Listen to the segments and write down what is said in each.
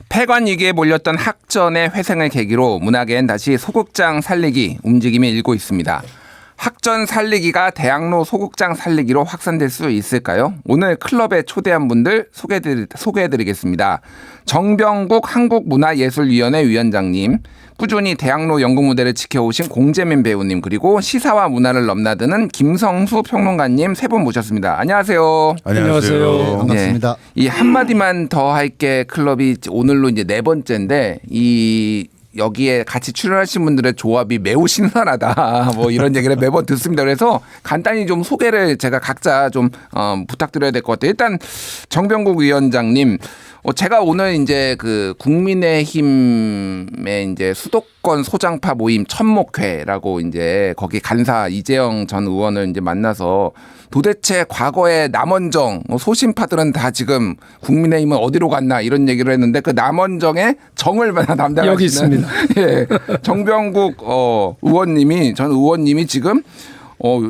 폐관 위기에 몰렸던 학전의 회생을 계기로 문화계엔 다시 소극장 살리기 움직임이 일고 있습니다. 학전 살리기가 대학로 소극장 살리기로 확산될 수 있을까요? 오늘 클럽에 초대한 분들 소개해드리겠습니다. 정병국 한국문화예술위원회 위원장님, 꾸준히 대학로 연극무대를 지켜오신 공재민 배우님, 그리고 시사와 문화를 넘나드는 김성수 평론가님 세 분 모셨습니다. 안녕하세요. 안녕하세요. 반갑습니다. 이 한마디만 더 할게 클럽이 오늘로 이제 네 번째인데 여기에 같이 출연하신 분들의 조합이 매우 신선하다. 뭐 이런 얘기를 매번 듣습니다. 그래서 간단히 좀 소개를 제가 각자 좀 부탁드려야 될 것 같아요. 일단 정병국 위원장님, 제가 오늘 이제 그 국민의힘의 이제 수도권 소장파 모임 천목회라고 이제 거기 간사 이재영 전 의원을 이제 만나서 도대체 과거의 남원정 소신파들은 다 지금 국민의힘은 어디로 갔나 이런 얘기를 했는데 그 남원정의 정을 담당하시는 여기 있습니다. 예, 정병국 전 의원님이 지금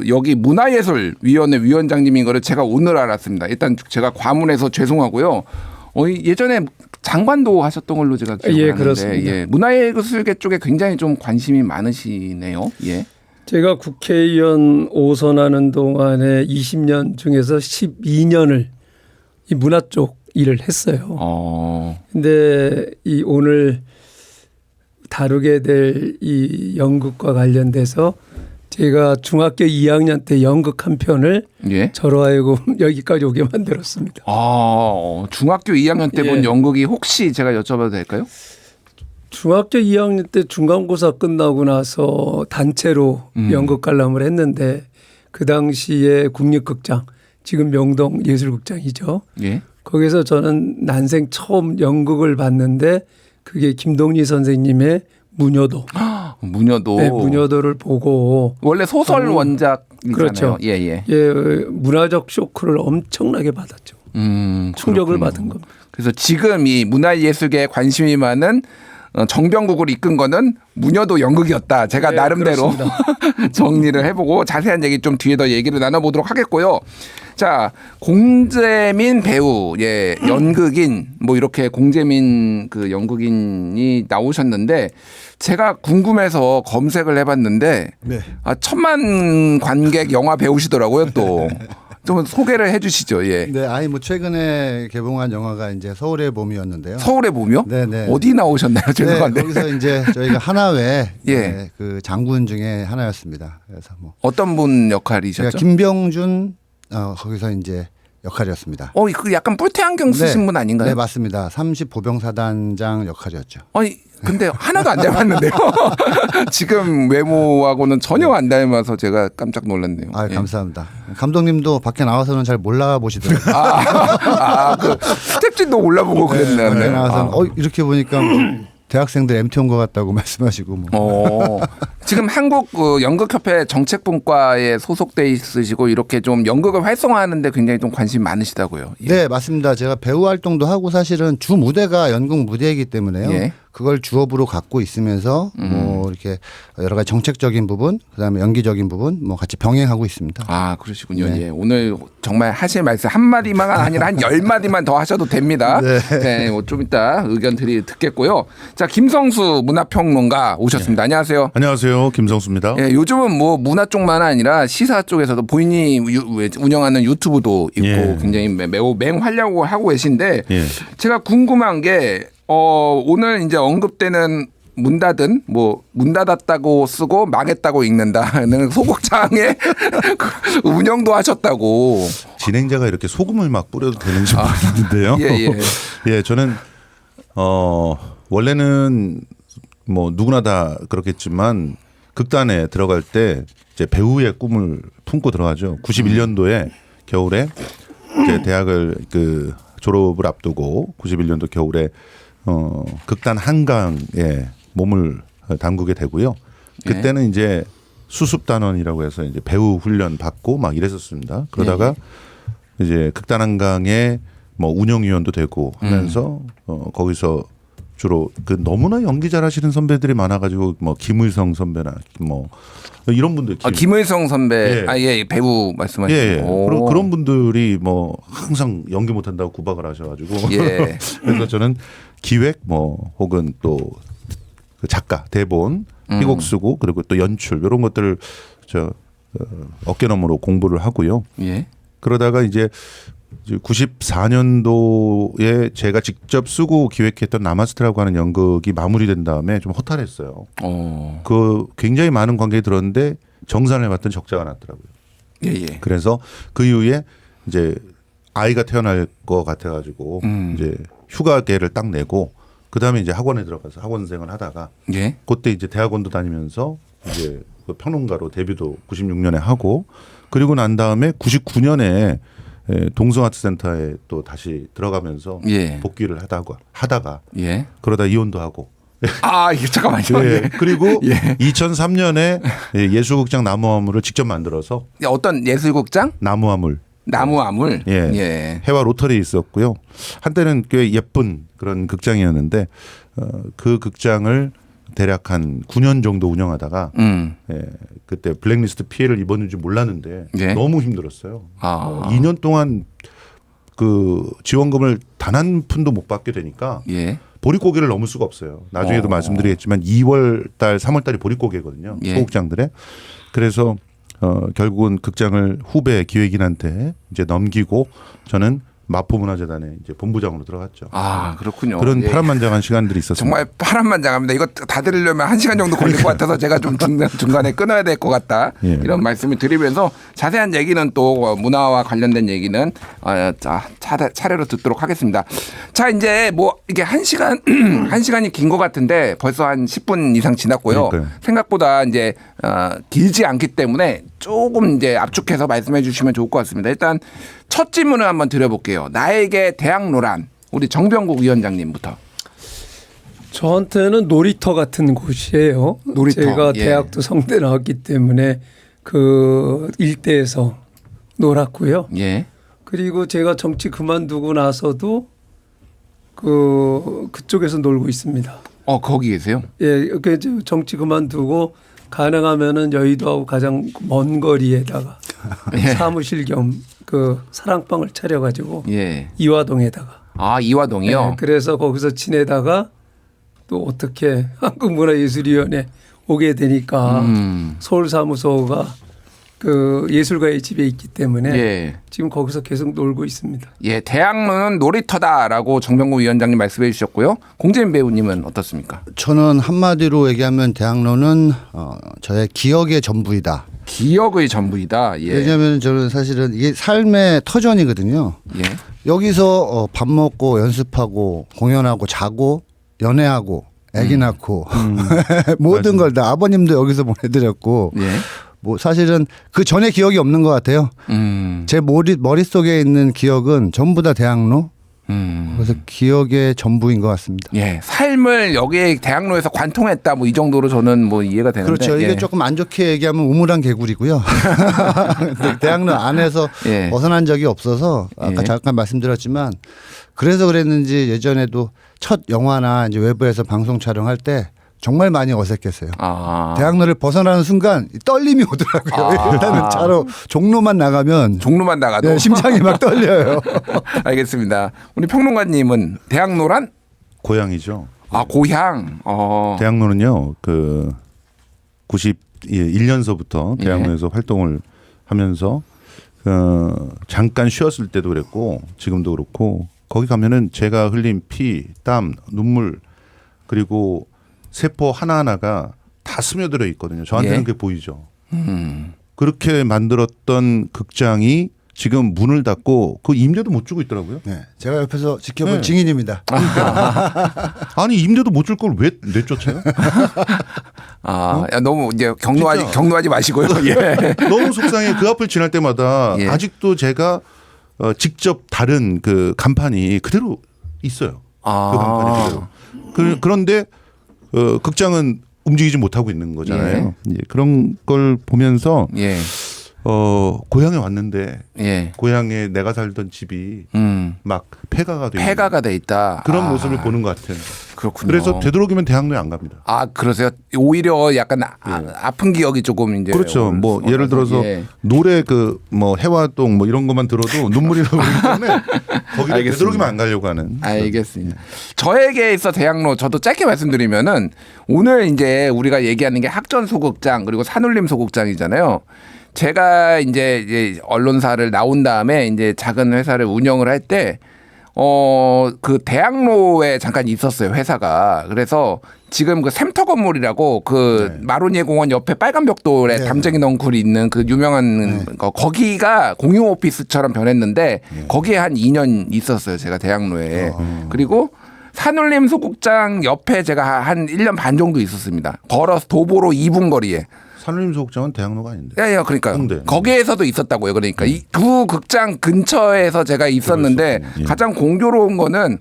여기 문화예술위원회 위원장님인 거를 제가 오늘 알았습니다. 일단 제가 과문해서 죄송하고요. 예전에 장관도 하셨던 걸로 제가 기억하는데, 그렇습니다. 예, 문화예술계 쪽에 굉장히 좀 관심이 많으시네요. 예. 제가 국회의원 5선하는 동안에 20년 중에서 12년을 이 문화 쪽 일을 했어요. 근데 이 오늘 다루게 될 이 연극과 관련돼서 제가 중학교 2학년 때 연극 한 편을 저로 하여금 여기까지 오게 만들었습니다. 중학교 2학년 때 본 연극이 혹시 제가 여쭤봐도 될까요? 중학교 2학년 때 중간고사 끝나고 나서 단체로 연극 관람을 했는데 그 당시에 국립극장, 지금 명동 예술극장이죠. 예. 거기서 저는 난생 처음 연극을 봤는데 그게 김동리 선생님의 무녀도. 무녀도. 네, 무녀도를 보고. 원래 소설 원작이잖아요. 그렇죠. 예. 문화적 쇼크를 엄청나게 받았죠. 충격을 받은 겁니다. 그래서 지금 이 문화예술계에 관심이 많은 정병국을 이끈 거는 무녀도 연극이었다. 제가 나름대로 정리를 해보고 자세한 얘기 좀 뒤에 더 얘기를 나눠보도록 하겠고요. 자, 공재민 배우, 연극인, 뭐 이렇게 공재민 그 연극인이 나오셨는데 제가 궁금해서 검색을 해봤는데 천만 관객 영화 배우시더라고요 또. 좀 소개를 해 주시죠. 예. 네, 뭐 최근에 개봉한 영화가 이제 서울의 봄이었는데요. 서울의 봄이요? 네네. 어디 나오셨나요? 죄송한데. 거기서 이제 저희가 하나회 그 장군 중에 하나였습니다. 그래서 뭐 어떤 분 역할이셨죠? 제가 김병준 거기서 이제 역할이었습니다. 그 약간 뿔테 안경 쓰신 분 아닌가요? 네, 맞습니다. 30보병사단장 역할이었죠. 근데 하나도 안 닮았는데요. 지금 외모하고는 전혀 안 닮아서 제가 깜짝 놀랐네요. 감사합니다. 감독님도 밖에 나와서는 잘 몰라보시더라고요. 그 스텝진도 몰라보고 그랬나요? 밖에 나와서 이렇게 보니까 대학생들 MT 온 것 같다고 말씀하시고. 지금 한국 연극협회 정책분과에 소속돼 있으시고 이렇게 좀 연극을 활성화하는데 굉장히 좀 관심 많으시다고요. 예. 네, 맞습니다. 제가 배우 활동도 하고 사실은 주 무대가 연극 무대이기 때문에요. 그걸 주업으로 갖고 있으면서 뭐 이렇게 여러 가지 정책적인 부분, 그다음에 연기적인 부분 뭐 같이 병행하고 있습니다. 그러시군요. 예. 오늘 정말 하실 말씀 한 마디만 아니라 한 10마디만 더 하셔도 됩니다. 뭐 좀 이따 의견 듣겠고요. 자, 김성수 문화평론가 오셨습니다. 안녕하세요. 안녕하세요. 김성수입니다. 요즘은 뭐 문화 쪽만 아니라 시사 쪽에서도 본인이 운영하는 유튜브도 있고 굉장히 매우 맹활약을 하고 계신데 제가 궁금한 게 오늘 이제 언급되는 문 닫았다고 쓰고 망했다고 읽는다는 소극장에 운영도 하셨다고. 진행자가 이렇게 소금을 막 뿌려도 되는지 모르겠는데요. 저는 원래는 뭐 누구나 다 그렇겠지만 극단에 들어갈 때 이제 배우의 꿈을 품고 들어가죠. 91년도에 겨울에 이제 대학을 졸업을 앞두고 91년도 겨울에 극단 한강에 몸을 담그게 되고요. 그때는 이제 수습단원이라고 해서 이제 배우 훈련 받고 막 이랬었습니다. 그러다가 이제 극단 한강에 뭐 운영위원도 되고 하면서 거기서 주로 너무나 연기 잘하시는 선배들이 많아가지고 뭐 김의성 선배나 뭐 이런 분들. 김의성 선배, 배우 말씀하시는. 그런 분들이 뭐 항상 연기 못한다고 구박을 하셔가지고. 그래서 저는 기획 뭐 혹은 또 그 작가, 대본, 희곡 쓰고 그리고 또 연출 이런 것들을 어깨너머로 공부를 하고요. 예. 그러다가 이제 94년도에 제가 직접 쓰고 기획했던 나마스테라고 하는 연극이 마무리된 다음에 좀 허탈했어요. 그 굉장히 많은 관객이 들었는데 정산을 해봤더니 적자가 났더라고요. 예, 예. 그래서 그 이후에 이제 아이가 태어날 것 같아가지고 이제 휴가계를 딱 내고 그 다음에 이제 학원에 들어가서 학원생을 하다가 예. 그때 이제 대학원도 다니면서 이제 그 평론가로 데뷔도 96년에 하고 그리고 난 다음에 99년에 동성아트센터에 또 다시 들어가면서 예. 복귀를 하다가 예. 그러다 이혼도 하고. 아, 이게 잠깐만요. 예. 그리고 예. 2003년에 예술극장 나무아물을 직접 만들어서 어떤 예술극장? 나무아물. 나무아물. 예. 예. 해와 로터리에 있었고요. 한때는 꽤 예쁜 그런 극장이었는데 그 극장을 대략 한 9년 정도 운영하다가 예, 그때 블랙리스트 피해를 입었는지 몰랐는데 예. 너무 힘들었어요. 아. 2년 동안 그 지원금을 단 한 푼도 못 받게 되니까 예. 보릿고개를 넘을 수가 없어요. 나중에도 말씀드리겠지만 2월 달, 3월 달이 보릿고개거든요. 예. 소극장들에. 그래서 결국은 극장을 후배 기획인한테 이제 넘기고 저는 마포문화재단에 이제 본부장으로 들어갔죠. 아, 그렇군요. 그런 예. 파란만장한 시간들이 있었습니다. 정말 파란만장합니다. 이거 다 들으려면 1시간 정도 걸릴 것 같아서 제가 좀 중간에 끊어야 될 것 같다. 예. 이런 말씀을 드리면서 자세한 얘기는 또 문화와 관련된 얘기는 차례로 듣도록 하겠습니다. 자, 이제 뭐 이게 1시간 1시간이 긴 것 같은데 벌써 한 10분 이상 지났고요. 그러니까요. 생각보다 이제 길지 않기 때문에 조금 이제 압축해서 말씀해 주시면 좋을 것 같습니다. 일단 첫 질문을 한번 드려볼게요. 나에게 대학로란 우리 정병국 위원장님부터. 저한테는 놀이터 같은 곳이에요. 놀이터. 제가 예. 대학도 성대 나왔기 때문에 그 일대에서 놀았고요. 예. 그리고 제가 정치 그만두고 나서도 그쪽에서 놀고 있습니다. 거기 계세요? 예, 그 정치 그만두고 가능하면은 여의도하고 가장 먼 거리에다가 예. 사무실 겸 그 사랑방을 차려가지고 예. 이화동에다가. 아, 이화동이요? 예, 그래서 거기서 지내다가 또 어떻게 한국문화예술위원회 오게 되니까 서울 사무소가 그 예술가의 집에 있기 때문에 예. 지금 거기서 계속 놀고 있습니다. 예, 대학로는 놀이터다라고 정병국 위원장님 말씀해 주셨고요. 공재민 배우님은 어떻습니까? 저는 한마디로 얘기하면 대학로는 저의 기억의 전부이다. 기억의 전부이다. 예. 왜냐하면 저는 사실은 이게 삶의 터전이거든요. 예. 여기서 밥 먹고 연습하고 공연하고 자고 연애하고 아기 낳고 모든 걸 다 아버님도 여기서 보내드렸고 예. 뭐 사실은 그 전에 기억이 없는 것 같아요. 제 머릿속에 있는 기억은 전부 다 대학로. 그래서 기억의 전부인 것 같습니다. 예. 삶을 여기에 대학로에서 관통했다 뭐 이 정도로 저는 뭐 이해가 되는데. 그렇죠. 이게 예. 조금 안 좋게 얘기하면 우물한 개구리고요. 근데 대학로 안에서 예. 벗어난 적이 없어서 아까 예. 잠깐 말씀드렸지만 그래서 그랬는지 예전에도 첫 영화나 이제 외부에서 방송 촬영할 때 정말 많이 어색했어요. 아. 대학로를 벗어나는 순간 떨림이 오더라고요. 일단은 차로 종로만 나가면 종로만 나가도 네, 심장이 막 떨려요. 알겠습니다. 우리 평론가님은 대학로란? 고향이죠. 아, 고향. 대학로는요. 그 91년서부터 대학로에서 활동을 하면서 잠깐 쉬었을 때도 그랬고 지금도 그렇고 거기 가면은 제가 흘린 피, 땀, 눈물 그리고 세포 하나하나가 다 스며들어 있거든요. 저한테는 예. 그게 보이죠. 그렇게 만들었던 극장이 지금 문을 닫고 그 임대도 못 주고 있더라고요. 네, 제가 옆에서 지켜본 네. 증인입니다. 아니 임대도 못 줄 걸 왜 내쫓아요? 야, 너무 이제 격노하지 마시고요. 예. 너무 속상해. 그 앞을 지날 때마다 예. 아직도 제가 직접 다른 그 간판이 그대로 있어요. 그 간판이 그대로. 그런데 극장은 움직이지 못하고 있는 거잖아요. 예. 그런 걸 보면서 예. 고향에 왔는데 예. 고향에 내가 살던 집이 막 폐가가 돼 있다. 그런 모습을 보는 것 같아요. 그렇군요. 그래서 되도록이면 대학로에 안 갑니다. 아, 그러세요? 오히려 약간 아픈 기억이 조금 이제 그렇죠. 뭐 예를 들어서 노래 그 뭐 해화동 뭐 이런 것만 들어도 눈물이 나오기 때문에 거기를 알겠습니다. 되도록이면 안 가려고 하는. 알겠습니다. 저에게 있어 대학로 저도 짧게 말씀드리면은 오늘 이제 우리가 얘기하는 게 학전 소극장 그리고 산울림 소극장이잖아요. 제가 이제 언론사를 나온 다음에 이제 작은 회사를 운영을 할 때 그 대학로에 잠깐 있었어요, 회사가. 그래서 지금 그 샘터 건물이라고 그 마로니에 공원 옆에 빨간 벽돌에 담쟁이 넝쿨이 있는 그 유명한 거 거기가 공용 오피스처럼 변했는데 거기에 한 2년 있었어요, 제가 대학로에. 그리고 산울림 소극장 옆에 제가 한 1년 반 정도 있었습니다. 걸어서 도보로 2분 거리에. 산울림 소극장은 대학로가 아닌데. 예, 그러니까 홍대. 거기에서도 있었다고요. 그러니까 이 두 극장 근처에서 제가 있었는데 가장 공교로운 거는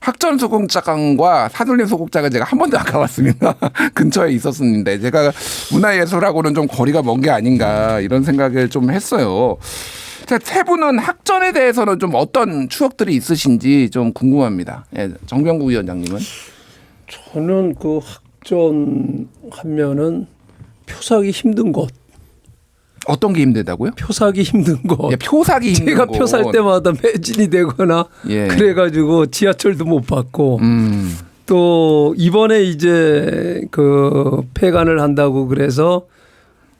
학전 소극장과 산울림 소극장을 제가 한 번도 안 가봤습니다. 근처에 있었는데 제가 문화예술하고는 좀 거리가 먼 게 아닌가 이런 생각을 좀 했어요. 세 분은 학전에 대해서는 좀 어떤 추억들이 있으신지 좀 궁금합니다. 예, 정병구 위원장님은? 저는 그 학전 하면은 표사기 힘든 곳. 어떤 게 힘들다고요? 표사기 힘든 곳. 예, 표사기 힘든 제가 곳. 표살 때마다 매진이 되거나 그래가지고 지하철도 못 받고 또 이번에 이제 그 폐간을 한다고 그래서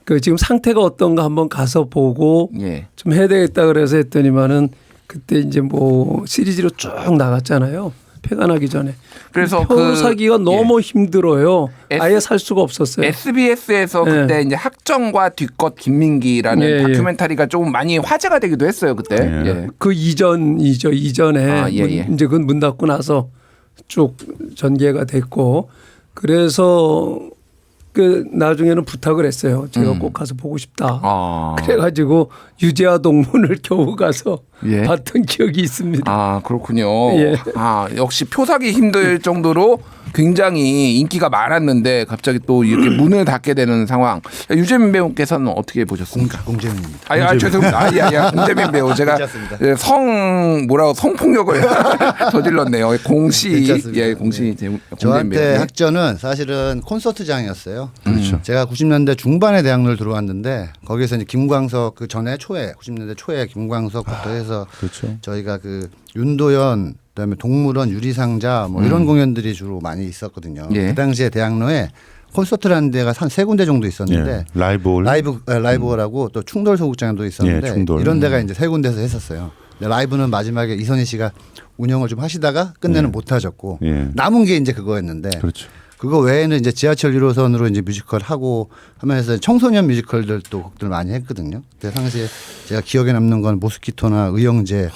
그 지금 상태가 어떤가 한번 가서 보고 좀 해야 되겠다 그래서 했더니만은 그때 이제 뭐 시리즈로 쭉 나갔잖아요. 폐간하기 전에. 그래서 표사기가 너무 힘들어요. 아예 살 수가 없었어요. SBS에서 그때 이제 학전과 뒷것 김민기라는 다큐멘터리가 조금 많이 화제가 되기도 했어요 그때. 그 이전이죠. 이전에 이제 그건 문 닫고 나서 쭉 전개가 됐고 그래서 그 나중에는 부탁을 했어요. 제가 꼭 가서 보고 싶다. 그래가지고 유재하 동문을 겨우 가서 봤던 기억이 있습니다. 아, 그렇군요. 역시 표사기 힘들 정도로 굉장히 인기가 많았는데 갑자기 또 이렇게 문을 닫게 되는 상황. 유재민 배우께서는 어떻게 보셨습니까? 공재민입니다. 죄송합니다. 공재민 배우 제가 성폭력을 저질렀네요. 공시 공재민 저한테 배우. 학전은 사실은 콘서트장이었어요. 그렇죠. 제가 90년대 중반에 대학로를 들어왔는데 거기서 이제 김광석 그 전에 90년대 초에 김광석부터 해서 저희가 그 윤도현 그다음에 동물원 유리상자 뭐 이런 공연들이 주로 많이 있었거든요. 그 당시에 대학로에 콘서트라는 데가 한 3군데 정도 있었는데 라이브홀하고 또 충돌 소극장도 있었는데 이런 데가 이제 3군데서 했었어요. 라이브는 마지막에 이선희 씨가 운영을 좀 하시다가 끝내는 못 하셨고 남은 게 이제 그거였는데 그거 외에는 이제 지하철 1호선으로 이제 뮤지컬 하고 하면서 청소년 뮤지컬들도 곡들 많이 했거든요. 그때 당시에 제가 기억에 남는 건 모스키토나 의형제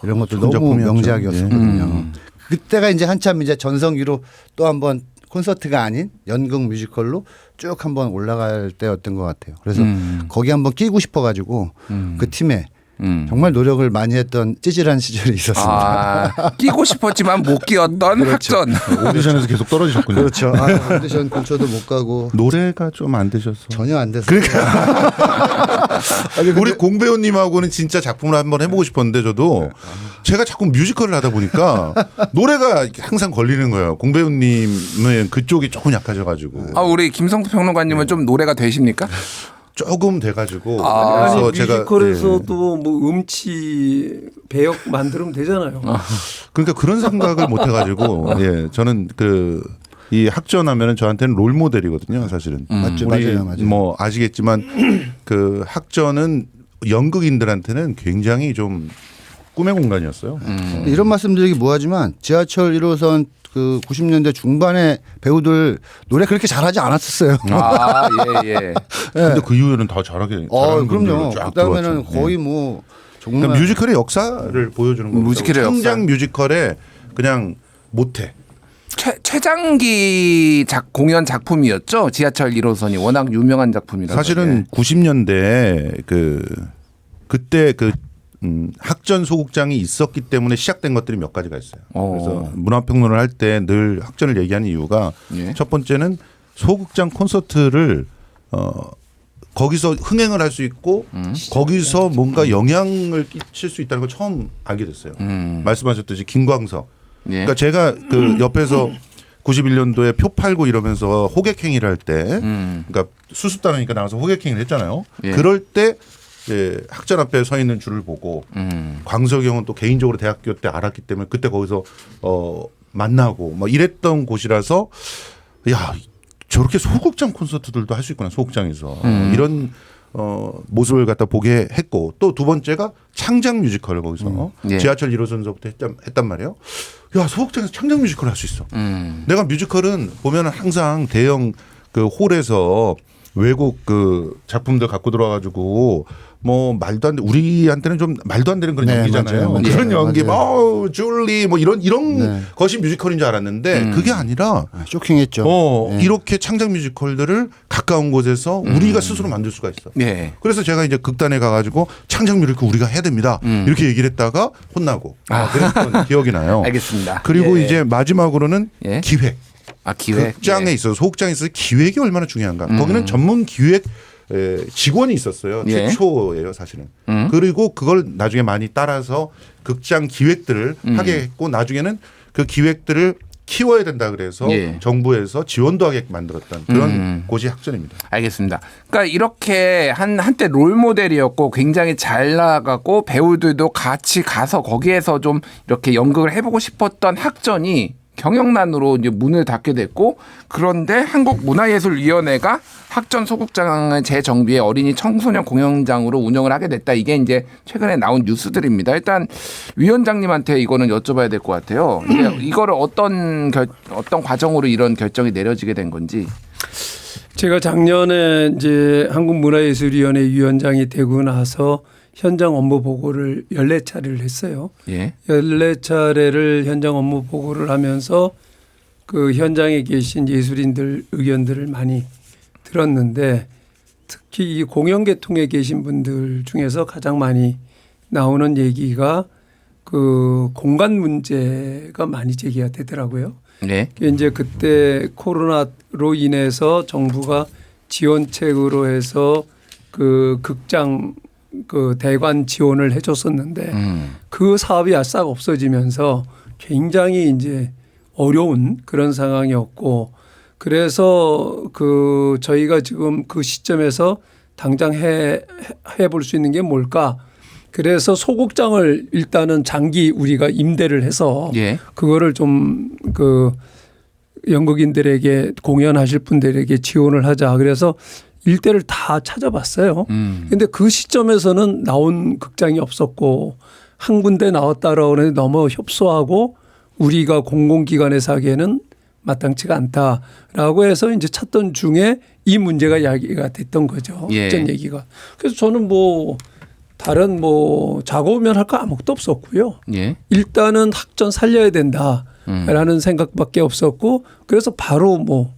이런 것도 너무 명작이었었거든요. 그때가 이제 한참 이제 전성기로 또 한번 콘서트가 아닌 연극 뮤지컬로 쭉 한번 올라갈 때였던 것 같아요. 그래서 거기 한번 끼고 싶어가지고 그 팀에 정말 노력을 많이 했던 찌질한 시절이 있었습니다. 끼고 싶었지만 못 끼었던 학전. 오디션에서 계속 떨어지셨군요. 그렇죠. 오디션 근처도 못 가고 노래가 좀 안 되셔서 전혀 안 됐어요. 우리 공 배우님하고는 진짜 작품을 한번 해보고 싶었는데 저도 제가 자꾸 뮤지컬을 하다 보니까 노래가 항상 걸리는 거예요. 공 배우님은 그쪽이 조금 약하셔가지고. 우리 김성수 평론가님은 좀 노래가 되십니까? 조금 돼가지고 그래서 제가 뮤지컬에서도 뭐 음치 배역 만들면 되잖아요. 그러니까 그런 생각을 못 해가지고 저는 이 학전하면은 저한테는 롤 모델이거든요, 사실은. 맞죠, 맞아요. 뭐 아시겠지만 그 학전은 연극인들한테는 굉장히 좀 꿈의 공간이었어요. 이런 말씀드리기 뭐하지만 지하철 1호선 그 90년대 중반에 배우들 노래 그렇게 잘하지 않았었어요. 근데 그 이후에는 다 잘하게. 그럼요. 그다음에는 거의 뭐 정말 그러니까 뮤지컬의 역사를 보여주는 거죠. 뮤지컬의 창작 뮤지컬에 그냥 못해. 최장기 공연 작품이었죠. 지하철 1호선이 워낙 유명한 작품이라서. 사실은 90년대에 그때 학전 소극장이 있었기 때문에 시작된 것들이 몇 가지가 있어요. 그래서 문화평론을 할 때 늘 학전을 얘기하는 이유가 첫 번째는 소극장 콘서트를 거기서 흥행을 할 수 있고 거기서 뭔가 영향을 끼칠 수 있다는 걸 처음 알게 됐어요. 말씀하셨듯이 김광석. 예. 그러니까 제가 그 옆에서 91년도에 표 팔고 이러면서 호객행위를 할 때, 그러니까 수습단이니까 나와서 호객행위를 했잖아요. 예. 그럴 때 학전 앞에 서 있는 줄을 보고 광석이 형은 또 개인적으로 대학교 때 알았기 때문에 그때 거기서 만나고 막 이랬던 곳이라서 야 저렇게 소극장 콘서트들도 할 수 있구나 소극장에서 이런 모습을 갖다 보게 했고 또 두 번째가 창작 뮤지컬을 거기서 예. 지하철 1호선서부터 했단 말이에요. 야 소극장에서 창작 뮤지컬을 할 수 있어. 내가 뮤지컬은 보면은 항상 대형 그 홀에서 외국 그 작품들 갖고 들어와가지고 뭐 말도 안 돼 우리한테는 좀 말도 안 되는 그런 네, 연기잖아요. 맞아요. 그런 맞아요. 연기 맞아요. 뭐 줄리 뭐 이런 네. 것이 뮤지컬인 줄 알았는데 그게 아니라 쇼킹했죠. 네. 이렇게 창작 뮤지컬들을 가까운 곳에서 우리가 스스로 만들 수가 있어. 예. 그래서 제가 이제 극단에 가가지고 창작 뮤지컬 우리가 해야 됩니다. 이렇게 얘기를 했다가 혼나고 그랬던 기억이 나요. 알겠습니다. 그리고 예. 이제 마지막으로는 예. 기획. 기획. 극장에 예. 있어서 소극장에 있어서 기획이 얼마나 중요한가. 거기는 전문 기획 직원이 있었어요. 예. 최초예요, 사실은. 그리고 그걸 나중에 많이 따라서 극장 기획들을 하게 했고 나중에는 그 기획들을 키워야 된다 그래서 예. 정부에서 지원도 하게 만들었던 그런 곳이 학전입니다. 알겠습니다. 그러니까 이렇게 한때 롤 모델이었고 굉장히 잘 나가고 배우들도 같이 가서 거기에서 좀 이렇게 연극을 해보고 싶었던 학전이 경영난으로 이제 문을 닫게 됐고 그런데 한국문화예술위원회가 학전 소극장을 재정비해 어린이 청소년 공연장으로 운영을 하게 됐다. 이게 이제 최근에 나온 뉴스들입니다. 일단 위원장님한테 이거는 여쭤봐야 될 것 같아요. 이거를 어떤 과정으로 이런 결정이 내려지게 된 건지. 제가 작년에 이제 한국문화예술위원회 위원장이 되고 나서 현장 업무 보고를 14차례를 했어요. 예. 14차례를 현장 업무 보고를 하면서 그 현장에 계신 예술인들 의견들을 많이 들었는데 특히 이 공연계통에 계신 분들 중에서 가장 많이 나오는 얘기가 그 공간 문제가 많이 제기가 되더라고요. 네. 이제 그때 코로나로 인해서 정부가 지원책으로 해서 그 극장 그 대관 지원을 해줬었는데 그 사업이 싹 없어지면서 굉장히 이제 어려운 그런 상황이었고 그래서 그 저희가 지금 그 시점에서 당장 해볼 수 있는 게 뭘까? 그래서 소극장을 일단은 장기 우리가 임대를 해서 예. 그거를 좀 그 연극인들에게 공연하실 분들에게 지원을 하자. 그래서 일대를 다 찾아봤어요. 그런데 그 시점에서는 나온 극장이 없었고 한 군데 나왔다라고 하는데 너무 협소하고 우리가 공공기관에서 하기에는 마땅치가 않다라고 해서 이제 찾던 중에 이 문제가 야기가 됐던 거죠. 예. 극장 얘기가. 그래서 저는 뭐 다른 뭐 작업면 할 거 아무것도 없었고요. 예. 일단은 학전 살려야 된다라는 생각밖에 없었고 그래서 바로 뭐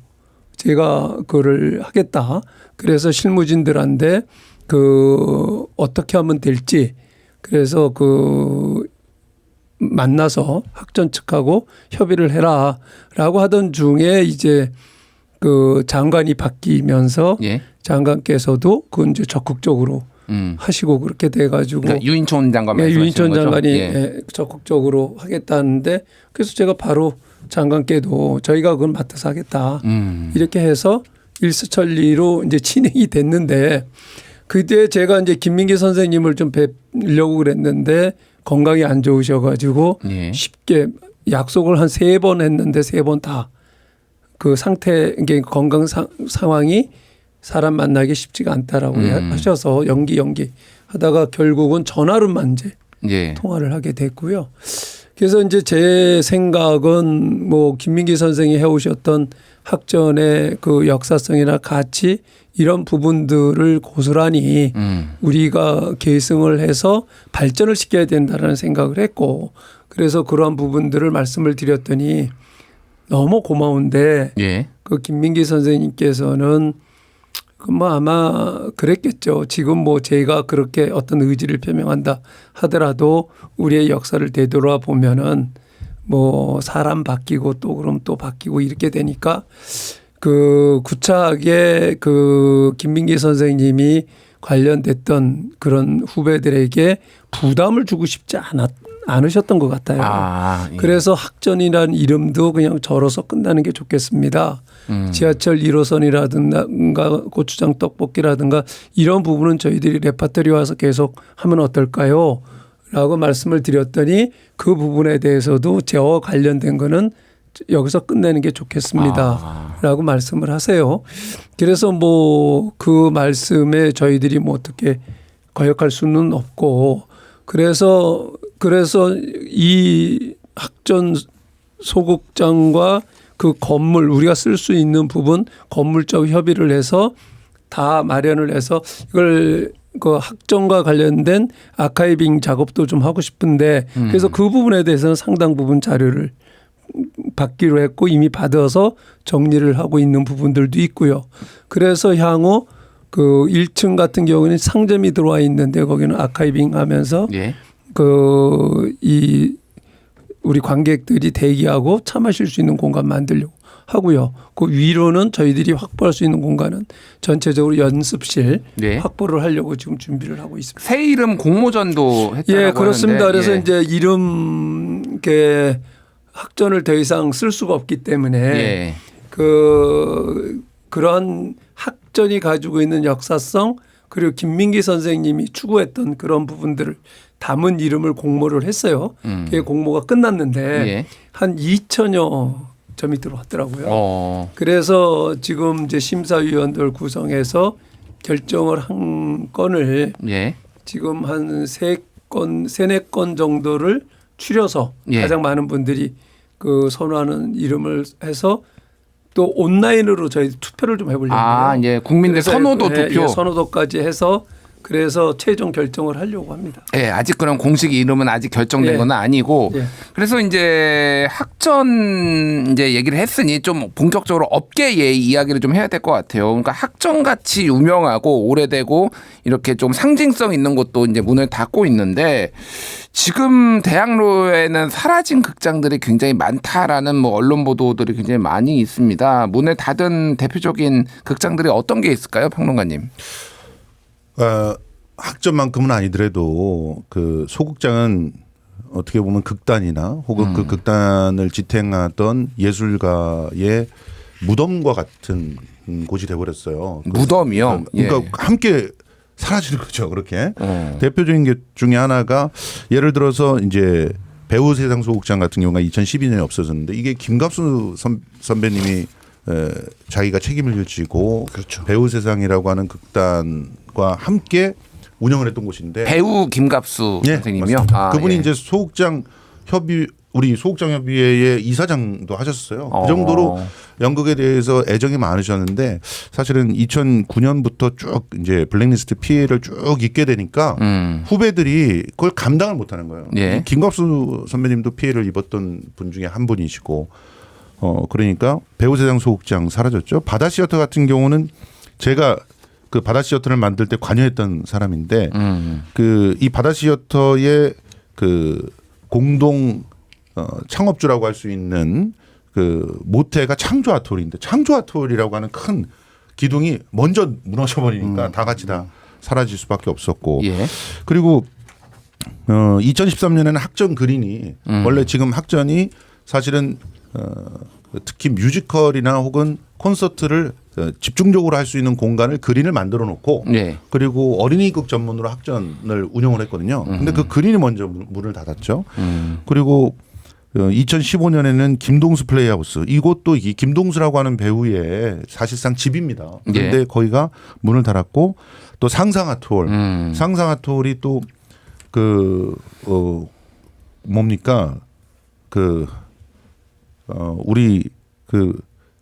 제가 그거를 하겠다. 그래서 실무진들한테 그 어떻게 하면 될지 그래서 그 만나서 학전 측하고 협의를 해라라고 하던 중에 이제 그 장관이 바뀌면서 예. 장관께서도 그 이제 적극적으로 하시고 그렇게 돼가지고 그러니까 유인촌 장관 예, 말씀하시는 유인촌 거죠? 장관이 예. 예, 적극적으로 하겠다는데 그래서 제가 바로 장관께도 저희가 그걸 맡아서 하겠다 이렇게 해서 일사천리로 이제 진행이 됐는데 그때 제가 이제 김민기 선생님을 좀 뵈려고 그랬는데 건강이 안 좋으셔가지고 예. 쉽게 약속을 한 3번 했는데 3번 다 그 상태 이게 건강 상황이 사람 만나기 쉽지가 않다라고 하셔서 연기 하다가 결국은 전화로만 이제 예. 통화를 하게 됐고요. 그래서 이제 제 생각은 뭐 김민기 선생이 해오셨던 학전의 그 역사성이나 가치 이런 부분들을 고스란히 우리가 계승을 해서 발전을 시켜야 된다는 생각을 했고 그래서 그러한 부분들을 말씀을 드렸더니 너무 고마운데 예. 그 김민기 선생님께서는 그 뭐 아마 그랬겠죠. 지금 뭐 제가 그렇게 어떤 의지를 표명한다 하더라도 우리의 역사를 되돌아 보면은 뭐 사람 바뀌고 또 그럼 또 바뀌고 이렇게 되니까 그 구차하게 그 김민기 선생님이 관련됐던 그런 후배들에게 부담을 주고 싶지 않으셨던 것 같아요. 예. 그래서 학전이라는 이름도 그냥 절어서 끝나는 게 좋겠습니다. 지하철 1호선이라든가 고추장 떡볶이라든가 이런 부분은 저희들이 레파토리 와서 계속 하면 어떨까요? 라고 말씀을 드렸더니 그 부분에 대해서도 저와 관련된 거는 여기서 끝내는 게 좋겠습니다. 라고 말씀을 하세요. 그래서 뭐 그 말씀에 저희들이 뭐 어떻게 거역할 수는 없고 그래서 이 학전 소극장과 그 건물 우리가 쓸 수 있는 부분 건물적 협의를 해서 다 마련을 해서 이걸 그 학전과 관련된 아카이빙 작업도 좀 하고 싶은데 그래서 그 부분에 대해서는 상당 부분 자료를 받기로 했고 이미 받아서 정리를 하고 있는 부분들도 있고요. 그래서 향후 그 1층 같은 경우는 상점이 들어와 있는데 거기는 아카이빙 하면서 예. 이 우리 관객들이 대기하고 차 마실 수 있는 공간 만들려고 하고요. 그 위로는 저희들이 확보할 수 있는 공간은 전체적으로 연습실 네. 확보를 하려고 지금 준비를 하고 있습니다. 새 이름 공모전도 했다고 예, 그렇습니다. 하는데, 그래서 예. 이제 이름 학전을 더 이상 쓸 수가 없기 때문에 예. 그런 학전이 가지고 있는 역사성 그리고 김민기 선생님이 추구했던 그런 부분들을 담은 이름을 공모를 했어요. 그게 공모가 끝났는데 예. 한 2천여 점이 들어왔더라고요. 그래서 지금 이제 심사위원들 구성해서 결정을 한 건을 예. 지금 한 3-4건 정도를 추려서 예. 가장 많은 분들이 그 선호하는 이름을 해서 또 온라인으로 저희 투표를 좀 해보려고 해요. 예. 국민들 그래서 선호도 투표. 예, 선호도까지 해서 그래서 최종 결정을 하려고 합니다. 예, 아직 그런 공식 이름은 아직 결정된 예. 건 아니고 예. 그래서 이제 학전 이제 얘기를 했으니 좀 본격적으로 업계의 이야기를 좀 해야 될 것 같아요. 그러니까 학전 같이 유명하고 오래되고 이렇게 좀 상징성 있는 곳도 이제 문을 닫고 있는데 지금 대학로에는 사라진 극장들이 굉장히 많다라는 뭐 언론 보도들이 굉장히 많이 있습니다. 문을 닫은 대표적인 극장들이 어떤 게 있을까요, 평론가님? 학전만큼은 아니더라도 그 소극장은 어떻게 보면 극단이나 혹은 그 극단을 지탱하던 예술가의 무덤과 같은 곳이 돼버렸어요. 무덤이요? 그러니까 예. 함께 사라지는 거죠. 그렇게 대표적인 게 중에 하나가 예를 들어서 이제 배우 세상 소극장 같은 경우가 2012년에 없어졌는데 이게 김갑수 선배님이 자기가 책임을 지고 그렇죠. 배우 세상이라고 하는 극단과 함께 운영을 했던 곳인데 배우 김갑수 예, 선생님이요. 맞습니다. 그분이 예. 이제 소극장 협의 우리 소극장 협의회의 이사장도 하셨어요. 그 정도로 연극에 대해서 애정이 많으셨는데 사실은 2009년부터 쭉 이제 블랙리스트 피해를 쭉 입게 되니까 후배들이 그걸 감당을 못하는 거예요. 예. 김갑수 선배님도 피해를 입었던 분 중에 한 분이시고 그러니까 배우세상 소극장 사라졌죠. 바다시어터 같은 경우는 제가 그 바다시어터를 만들 때 관여했던 사람인데 그 이 바다시어터의 그 공동 창업주라고 할 수 있는 그 모태가 창조아톨인데 창조아톨이라고 하는 큰 기둥이 먼저 무너져 버리니까 다 같이 다 사라질 수밖에 없었고 예. 그리고 2013년에는 학전 그린이 원래 지금 학전이 사실은 특히 뮤지컬이나 혹은 콘서트를 집중적으로 할 수 있는 공간을 그린을 만들어 놓고 예. 그리고 어린이극 전문으로 학전을 운영을 했거든요. 근데 그 그린이 먼저 문을 닫았죠. 그리고 2015년에는 김동수 플레이하우스 이곳도 이 김동수라고 하는 배우의 사실상 집입니다. 그런데 예. 거기가 문을 닫았고 또 상상아톨 상상아톨이 또 그 뭡니까 우리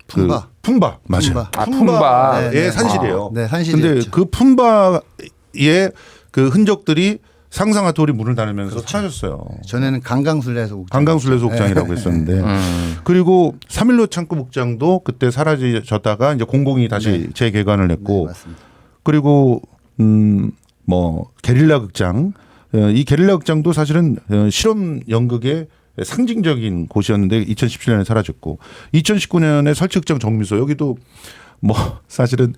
품바. 품바 맞아요. 품바의 네, 네. 산실이에요. 네, 산실이었죠. 근데 그 품바의 그 흔적들이 상상아톨이 문을 닫으면서 사라졌어요. 전에는 강강술래 소극장. 강강술래 소극장이라고 했었는데 그리고 3.15 창구 목장도 그때 사라졌다가 이제 공공이 다시 재개관을 했고 네, 맞습니다. 그리고 뭐 게릴라 극장 이 게릴라 극장도 사실은 실험 연극의 상징적인 곳이었는데 2017년에 사라졌고 2019년에 설치극장 정미소 여기도 뭐 사실은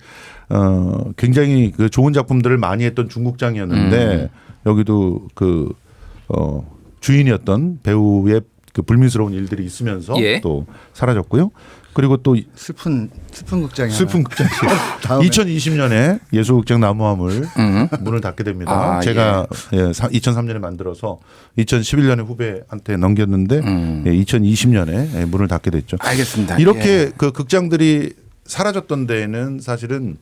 굉장히 그 좋은 작품들을 많이 했던 중국장이었는데 여기도 그 주인이었던 배우의 그 불미스러운 일들이 있으면서 예. 또 사라졌고요. 그리고 또 슬픈 극장이 슬픈 극장이 2020년에 예술극장 나무화물 문을 닫게 됩니다. 제가 2003년에 만들어서 2011년에 후배한테 넘겼는데 2020년에 문을 닫게 됐죠. 알겠습니다. 이렇게 그 극장들이 사라졌던 데에는 사실은